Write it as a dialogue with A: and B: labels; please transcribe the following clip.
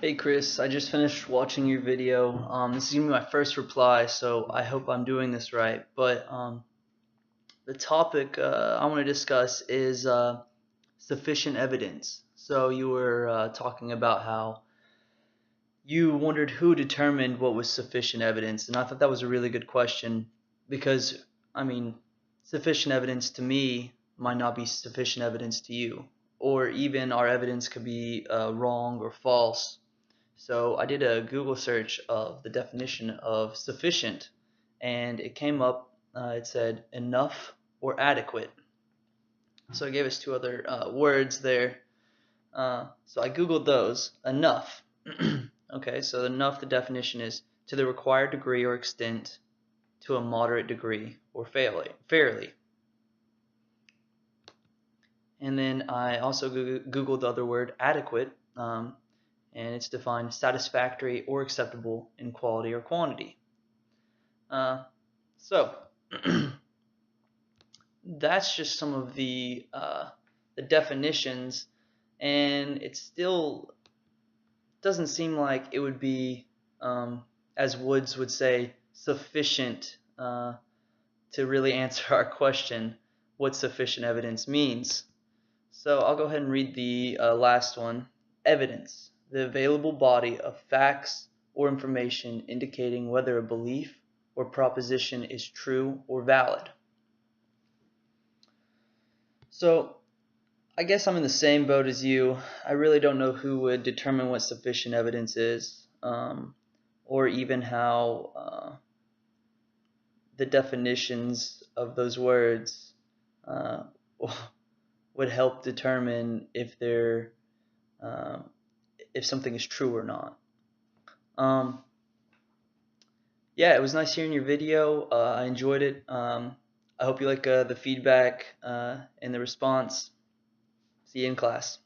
A: Hey Chris, I just finished watching your video. This is gonna be my first reply, so I hope I'm doing this right. But the topic I want to discuss is sufficient evidence. So you were talking about how you wondered who determined what was sufficient evidence, and I thought that was a really good question because, I mean, sufficient evidence to me might not be sufficient evidence to you, or even our evidence could be wrong or false. So I did a Google search of the definition of sufficient, and it came up, it said enough or adequate. So it gave us two other words there. So I Googled those. Enough. Okay, so enough, the definition is to the required degree or extent, to a moderate degree, or fairly. And then I also Googled the other word, adequate, and it's defined satisfactory or acceptable in quality or quantity. Uh, so that's just some of the definitions, and it still doesn't seem like it would be, as Woods would say, sufficient to really answer our question, what sufficient evidence means. So I'll go ahead and read the last one. Evidence, the available body of facts or information indicating whether a belief or proposition is true or valid. So I guess I'm in the same boat as you. I really don't know who would determine what sufficient evidence is, or even how the definitions of those words uh, would help determine uh, if something is true or not. Um, yeah, it was nice hearing your video. I enjoyed it. I hope you like the feedback and the response. See you in class.